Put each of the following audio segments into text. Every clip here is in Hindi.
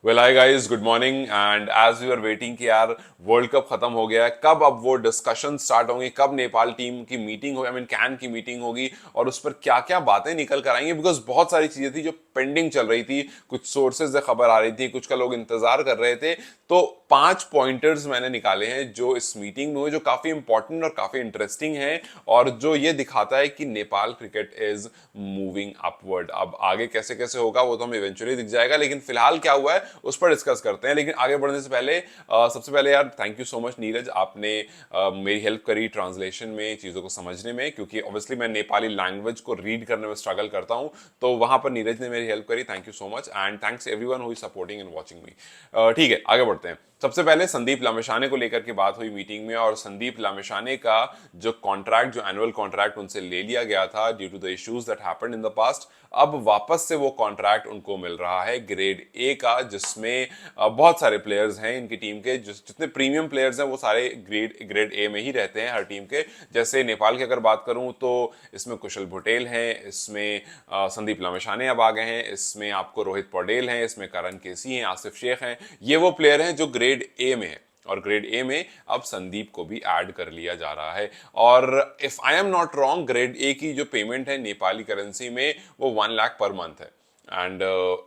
Well hi guys, good morning. And as we are waiting कि यार वर्ल्ड कप खत्म हो गया है, कब अब वो डिस्कशन स्टार्ट होंगे, कब नेपाल टीम की मीटिंग होगी, आई मीन कैन की मीटिंग होगी और उस पर क्या क्या बातें निकल कर आएंगी। बिकॉज बहुत सारी चीजें थी जो पेंडिंग चल रही थी, कुछ सोर्सेज से खबर आ रही थी, कुछ का लोग इंतजार कर रहे थे। तो 5 पॉइंटर्स मैंने निकाले हैं जो इस मीटिंग में हुए, जो काफी इंपॉर्टेंट और काफी इंटरेस्टिंग है और जो ये दिखाता है कि Nepal cricket is moving upward. अब आगे कैसे कैसे होगा वो तो हमें इवेंचुअली दिख जाएगा, लेकिन फिलहाल क्या हुआ है उस पर डिस्कस करते हैं। लेकिन आगे बढ़ने से पहले सबसे पहले यार thank you so much Neeraj, आपने मेरी हेल्प करी ट्रांसलेशन में, चीज़ों को समझने में, क्योंकि ऑब्वियसली मैं नेपाली लैंग्वेज को रीड करने में स्ट्रगल करता हूं। तो वहां पर नीरज ने मेरी हेल्प करी, thank you so much and thanks everyone who is supporting and watching me. ठीक है, आगे बढ़ते हैं। सबसे पहले संदीप लामिछाने को लेकर के बात हुई मीटिंग में, और संदीप लामिछाने का जो कॉन्ट्रैक्ट, जो एनुअल कॉन्ट्रैक्ट उनसे ले लिया गया था due to the issues that happened in the past, अब वापस से वो कॉन्ट्रैक्ट उनको मिल रहा है ग्रेड ए का, जिसमें बहुत सारे प्लेयर्स हैं इनकी टीम के, जितने प्रीमियम प्लेयर्स हैं वो सारे ग्रेड ग्रेड ए में ही रहते हैं हर टीम के। जैसे नेपाल की अगर बात करूं तो इसमें कुशल भुटेल हैं, इसमें संदीप लामिछाने अब आ गए हैं, इसमें आपको रोहित पौडेल हैं, इसमें करण केसी हैं, आसिफ शेख हैं। ये वो प्लेयर हैं जो ग्रेड ए में है, और ग्रेड ए में अब संदीप को भी ऐड कर लिया जा रहा है। और if I am not wrong, grade A की जो पेमेंट है नेपाली करेंसी में वो 1 लाख पर मंथ है। एंड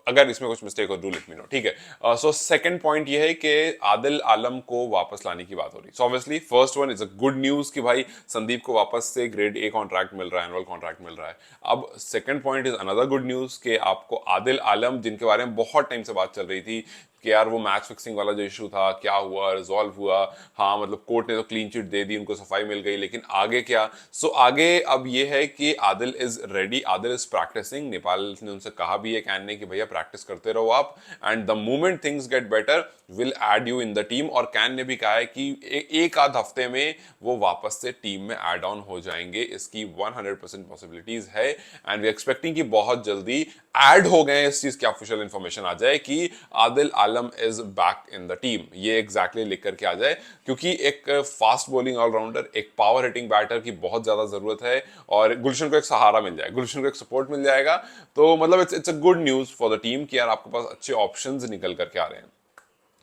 अगर इसमें कुछ मिस्टेक हो डू लेट मी नो, ठीक है। सो सेकंड पॉइंट ये है कि आदिल आलम को वापस लाने की बात हो रही है। So obviously first one is a good news कि भाई संदीप को वापस से ग्रेड ए कॉन्ट्रैक्ट मिल रहा है, एनुअल कॉन्ट्रैक्ट मिल रहा है। अब second point is another good news कि आपको आदिल आलम, जिनके बारे में बहुत टाइम से बात चल रही थी कि यार वो मैच फिक्सिंग वाला जो इशू था, क्या हुआ, रिजॉल्व हुआ, हाँ मतलब कोर्ट ने तो क्लीन चिट दे दी, उनको सफाई मिल गई, लेकिन आगे क्या। सो आगे अब ये है कि Adil is ready, Adil is practising. Nepal ने उनसे कहा भी है कैन ने कि भैया प्रैक्टिस करते रहो आप, and the moment things get better will add you in the team. और कैन ने भी कहा है कि एक आध हफ्ते में वो वापस से टीम में एड ऑन हो जाएंगे, इसकी 100% पॉसिबिलिटीज है। एंड वी एक्सपेक्टिंग कि बहुत जल्दी ऐड हो गए, इस चीज की ऑफिशियल इंफॉर्मेशन आ जाए कि Adil Alam is back in the team, ये एग्जैक्टली लिख करके आ जाए। क्योंकि एक फास्ट बॉलिंग ऑलराउंडर, एक पावर हिटिंग बैटर की बहुत ज्यादा जरूरत है, और गुलशन को एक सहारा मिल जाएगा, गुलशन को एक सपोर्ट मिल जाएगा। तो मतलब it's a good news for the team कि यार आपके पास अच्छे ऑप्शंस निकल करके आ रहे हैं।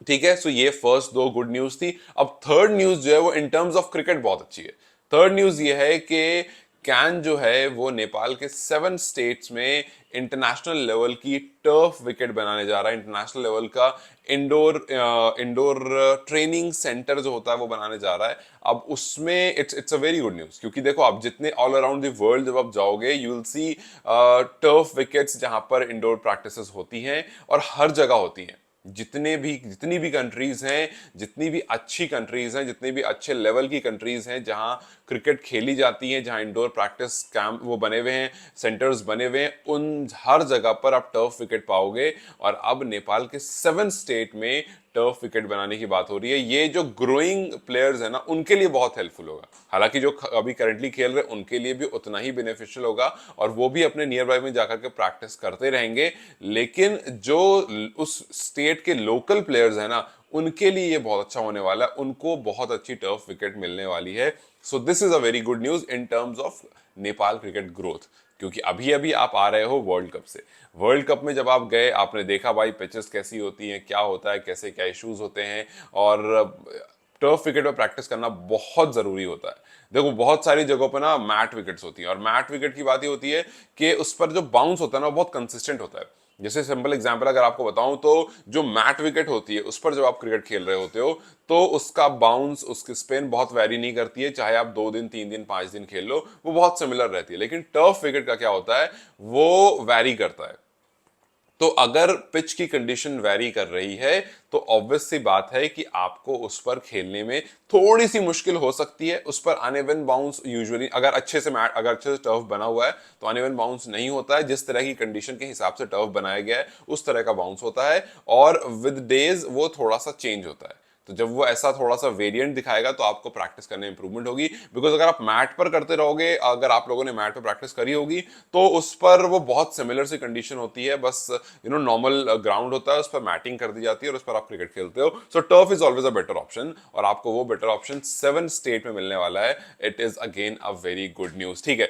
ठीक है, सो ये फर्स्ट दो गुड न्यूज थी। अब थर्ड न्यूज जो है वो इन टर्म्स ऑफ क्रिकेट बहुत अच्छी है। थर्ड न्यूज ये है कि कैन जो है वो नेपाल के 7 स्टेट्स में इंटरनेशनल लेवल की टर्फ विकेट बनाने जा रहा है। इंटरनेशनल लेवल का इंडोर इंडोर ट्रेनिंग सेंटर जो होता है वो बनाने जा रहा है। अब उसमें it's a very good news, क्योंकि देखो आप जितने ऑल अराउंड द वर्ल्ड जब आप जाओगे you will see turf wickets जहां पर इंडोर प्रैक्टिसेस होती हैं, और हर जगह होती हैं। जितनी भी कंट्रीज हैं, जितनी भी अच्छी कंट्रीज हैं, जितनी भी अच्छे लेवल की कंट्रीज हैं जहां क्रिकेट खेली जाती है, जहां इंडोर प्रैक्टिस कैंप वो बने हुए हैं, सेंटर्स बने हुए हैं, उन हर जगह पर आप टर्फ विकेट पाओगे। और अब नेपाल के 7 स्टेट में टर्फ विकेट बनाने की बात हो रही है। ये जो ग्रोइंग प्लेयर्स है ना उनके लिए बहुत हेल्पफुल होगा। हालांकि जो अभी करंटली खेल रहे हैं उनके लिए भी उतना ही बेनिफिशियल होगा, और वो भी अपने नियर बाय में जाकर के प्रैक्टिस करते रहेंगे। लेकिन जो उस स्टेट के लोकल प्लेयर्स है ना उनके लिए ये बहुत अच्छा होने वाला है, उनको बहुत अच्छी टर्फ विकेट मिलने वाली है। So this is a very good news in terms of Nepal cricket growth. क्योंकि अभी अभी आप आ रहे हो वर्ल्ड कप से, वर्ल्ड कप में जब आप गए आपने देखा भाई पिचेस कैसी होती हैं, क्या होता है, कैसे क्या इश्यूज होते हैं, और टर्फ विकेट पर प्रैक्टिस करना बहुत जरूरी होता है। देखो बहुत सारी जगहों पर ना मैट विकेट्स होती हैं, और मैट विकेट की बात ही होती है कि उस पर जो बाउंस होता है ना बहुत कंसिस्टेंट होता है। जैसे सिंपल एग्जांपल अगर आपको बताऊं तो जो मैट विकेट होती है उस पर जब आप क्रिकेट खेल रहे होते हो तो उसका बाउंस, उसकी स्पिन बहुत वैरी नहीं करती है, चाहे आप 2 दिन 3 दिन 5 दिन खेल लो वो बहुत सिमिलर रहती है। लेकिन टर्फ विकेट का क्या होता है, वो वैरी करता है। तो अगर पिच की कंडीशन वेरी कर रही है तो ऑब्वियस सी बात है कि आपको उस पर खेलने में थोड़ी सी मुश्किल हो सकती है। उस पर अनइवन बाउंस यूजुअली, अगर अच्छे से मैट, अगर अच्छे से टर्फ बना हुआ है तो अनइवन बाउंस नहीं होता है। जिस तरह की कंडीशन के हिसाब से टर्फ बनाया गया है उस तरह का बाउंस होता है, और विद डेज वो थोड़ा सा चेंज होता है। तो जब वो ऐसा थोड़ा सा वेरिएंट दिखाएगा तो आपको प्रैक्टिस करने में इंप्रूवमेंट होगी। बिकॉज अगर आप मैट पर करते रहोगे, अगर आप लोगों ने मैट पर प्रैक्टिस करी होगी तो उस पर वो बहुत सिमिलर सी कंडीशन होती है, बस नॉर्मल ग्राउंड होता है, उस पर मैटिंग कर दी जाती है और उस पर आप क्रिकेट खेलते हो। So turf is always a better option, और आपको वो बेटर ऑप्शन 7 स्टेट में मिलने वाला है। It is again a very good news. ठीक है,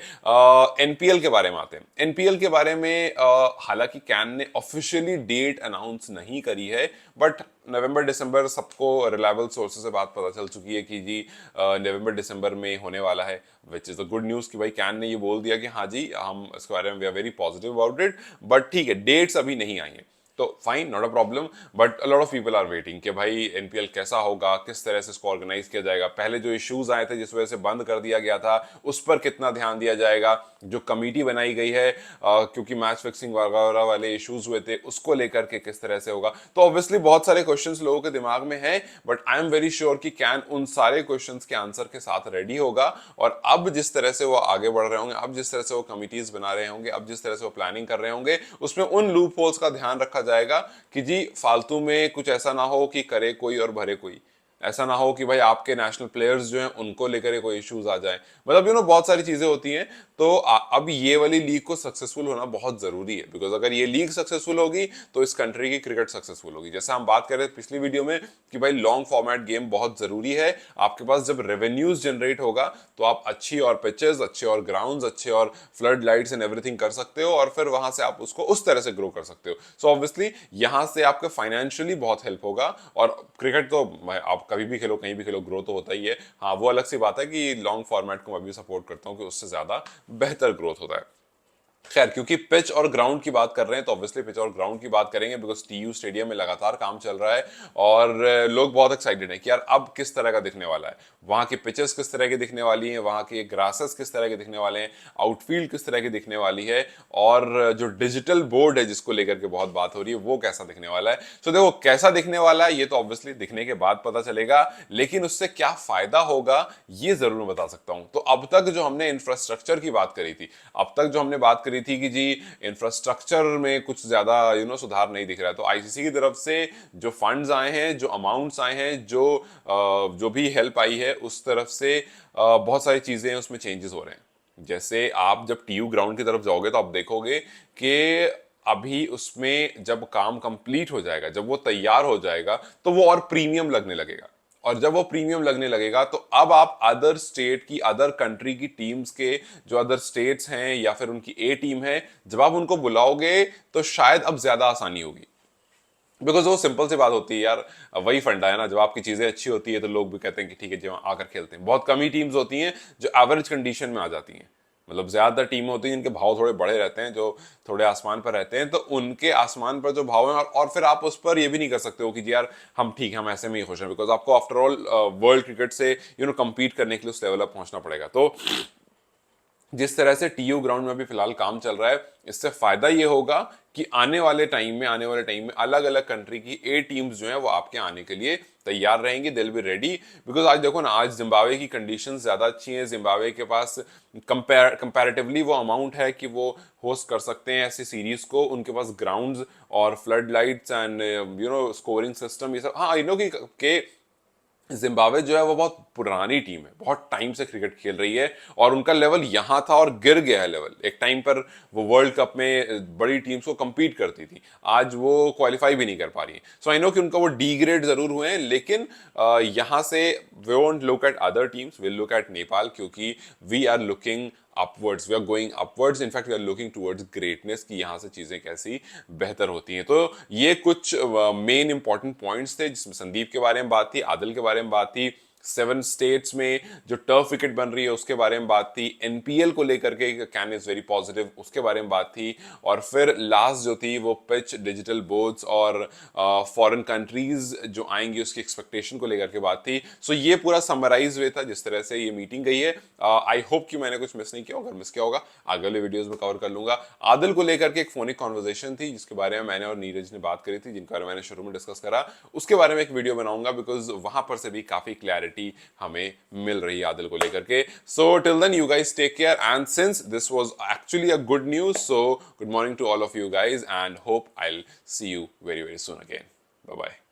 एनपीएल के बारे में आते हैं। एनपीएल के बारे में हालांकि कैन ने ऑफिशियली डेट अनाउंस नहीं करी है, बट नवंबर दिसंबर सबको रिलायबल सोर्सेज से बात पता चल चुकी है कि जी नवंबर दिसंबर में होने वाला है, which is a good news कि भाई कैन ने ये बोल दिया कि हाँ जी हम इसके बारे में we are very positive about it. But ठीक है, डेट्स अभी नहीं आई हैं तो fine, not a problem, but a lot of people are waiting कि भाई एनपीएल कैसा होगा, किस तरह से इसको ऑर्गेनाइज किया जाएगा, पहले जो इश्यूज आए थे जिस वजह से बंद कर दिया गया था उस पर कितना ध्यान दिया जाएगा, जो कमेटी बनाई गई है क्योंकि मैच फिक्सिंग वगैरह वाले इश्यूज हुए थे उसको लेकर के किस तरह से होगा। तो ऑब्वियसली बहुत सारे क्वेश्चंस लोगों के दिमाग में है, but I am very sure कि कैन उन सारे क्वेश्चंस के आंसर के साथ रेडी होगा। और अब जिस तरह से वो आगे बढ़ रहे होंगे, अब जिस तरह से वो कमिटीज बना रहे होंगे, अब जिस तरह से वो प्लानिंग कर रहे होंगे, उसमें उन लूप होल्स का ध्यान रखा जाएगा कि जी फालतू में कुछ ऐसा ना हो कि करे कोई और भरे कोई, ऐसा ना हो कि भाई आपके नेशनल प्लेयर्स जो हैं उनको लेकर कोई इश्यूज आ जाए, मतलब बहुत सारी चीजें होती हैं। तो अब ये वाली लीग को सक्सेसफुल होना बहुत जरूरी है, बिकॉज अगर ये लीग सक्सेसफुल होगी तो इस कंट्री की क्रिकेट सक्सेसफुल होगी। जैसा हम बात कर रहे थे पिछली वीडियो में कि भाई लॉन्ग फॉर्मेट गेम बहुत जरूरी है, आपके पास जब रेवेन्यूज जनरेट होगा तो आप अच्छी और पिचेस, अच्छे और ग्राउंड्स, अच्छे और फ्लड लाइट्स एंड एवरीथिंग कर सकते हो, और फिर वहां से आप उसको उस तरह से ग्रो कर सकते हो। सो ऑब्वियसली यहां से आपके फाइनेंशियली बहुत हेल्प होगा, और क्रिकेट तो आप कभी भी खेलो कहीं भी खेलो, ग्रो तो होता ही है। हाँ, वो अलग सी बात है कि लॉन्ग फॉर्मेट को मैं भी सपोर्ट करता हूँ कि उससे ज्यादा बेहतर ग्रोथ होता है। खैर, क्योंकि पिच और ग्राउंड की बात कर रहे हैं तो ऑब्वियसली पिच और ग्राउंड की बात करेंगे, बिकॉज टीयू स्टेडियम में लगातार काम चल रहा है और लोग बहुत एक्साइटेड हैं कि यार अब किस तरह का दिखने वाला है, वहां की पिचेस किस तरह की दिखने वाली हैं, वहां के ग्रासेस किस तरह के दिखने वाले हैं, आउटफील्ड किस तरह की दिखने वाली है, और जो डिजिटल बोर्ड है जिसको लेकर के बहुत बात हो रही है वो कैसा दिखने वाला है। सो देखो, कैसा दिखने वाला है ये तो ऑब्वियसली दिखने के बाद पता चलेगा, लेकिन उससे क्या फायदा होगा ये जरूर मैं बता सकता हूं। तो अब तक जो हमने इंफ्रास्ट्रक्चर की बात करी थी, अब तक जो हमने बात करी थी कि जी इंफ्रास्ट्रक्चर में कुछ ज्यादा सुधार नहीं दिख रहा है, तो आईसीसी की तरफ से जो फंड्स आए हैं, जो अमाउंट्स आए हैं, जो भी हेल्प आई है उस तरफ से बहुत सारी चीजें उसमें चेंजेस हो रहे हैं। जैसे आप जब टीयू ग्राउंड की तरफ जाओगे तो आप देखोगे कि अभी उसमें जब काम कंप्लीट हो जाएगा, जब वो तैयार हो जाएगा तो वो और प्रीमियम लगने लगेगा, और जब वो प्रीमियम लगने लगेगा तो अब आप अदर स्टेट की, अदर कंट्री की टीम्स के जो अदर स्टेट्स हैं या फिर उनकी ए टीम है, जब आप उनको बुलाओगे तो शायद अब ज्यादा आसानी होगी। बिकॉज वो सिंपल सी बात होती है यार, वही फंडा है ना, जब आपकी चीजें अच्छी होती है तो लोग भी कहते हैं कि ठीक है जी आकर खेलते हैं। बहुत कम ही टीम्स होती हैं जो एवरेज कंडीशन में आ जाती हैं, मतलब ज्यादातर टीमें होती हैं जिनके भाव थोड़े बड़े रहते हैं, जो थोड़े आसमान पर रहते हैं, तो उनके आसमान पर जो भाव हैं, और फिर आप उस पर ये भी नहीं कर सकते हो कि जी यार हम ठीक है, हम ऐसे में ही खुश हैं, बिकॉज आपको आफ्टर ऑल वर्ल्ड क्रिकेट से कम्पीट करने के लिए उस लेवल पर पहुंचना पड़ेगा। तो जिस तरह से टीयू ग्राउंड में भी फिलहाल काम चल रहा है, इससे फायदा ये होगा कि आने वाले टाइम में अलग अलग कंट्री की ए टीम्स जो हैं वो आपके आने के लिए तैयार रहेंगी, they will be ready. Because आज देखो ना, आज जिम्बाब्वे की कंडीशंस ज्यादा अच्छी हैं, जिम्बाब्वे के पास कंपैरेटिवली वो अमाउंट है कि वो होस्ट कर सकते हैं ऐसी सीरीज को, उनके पास ग्राउंड्स और flood lights and scoring system, ये सब। हाँ, आई नो कि जिम्बाब्वे जो है वो बहुत पुरानी टीम है, बहुत टाइम से क्रिकेट खेल रही है, और उनका लेवल यहां था और गिर गया है लेवल। एक टाइम पर वो वर्ल्ड कप में बड़ी टीम्स को compete करती थी, आज वो क्वालिफाई भी नहीं कर पा रही है। सो आई नो कि उनका वो डी ग्रेड जरूर हुए हैं, लेकिन यहां से we won't look at other teams, will look at Nepal, क्योंकि we are looking upwards, we are going upwards, in fact we are looking towards greatness, की यहां से चीजें कैसी बेहतर होती हैं। तो ये कुछ मेन इंपॉर्टेंट पॉइंट्स थे, जिसमें संदीप के बारे में बात थी, आदिल के बारे में बात थी, 7 स्टेट्स में जो टर्फ विकेट बन रही है उसके बारे में बात थी, एनपीएल को लेकर के कैन इज वेरी पॉजिटिव उसके बारे में बात थी, और फिर लास्ट जो थी वो पिच, डिजिटल बोर्ड्स और फॉरेन कंट्रीज जो आएंगी उसकी एक्सपेक्टेशन को लेकर के बात थी। सो ये पूरा समराइज हुआ था जिस तरह से ये मीटिंग गई है। आई होप कि मैंने कुछ मिस नहीं किया, अगर मिस किया होगा आगे वाले वीडियोस में कवर कर लूंगा। आदिल को लेकर के एक फोनिक कॉन्वर्सेशन थी जिसके बारे में मैंने और नीरज ने बात करी थी, जिनके बारे में मैंने शुरू में डिस्कस करा, उसके बारे में एक वीडियो बनाऊंगा, बिकॉज वहां पर से भी काफी क्लैरिटी हमें मिल रही है आदिल को लेकर के। So till then you guys take care, and since this was actually a good news, so good morning to all of you guys, and hope I will see you very very soon again. Bye bye.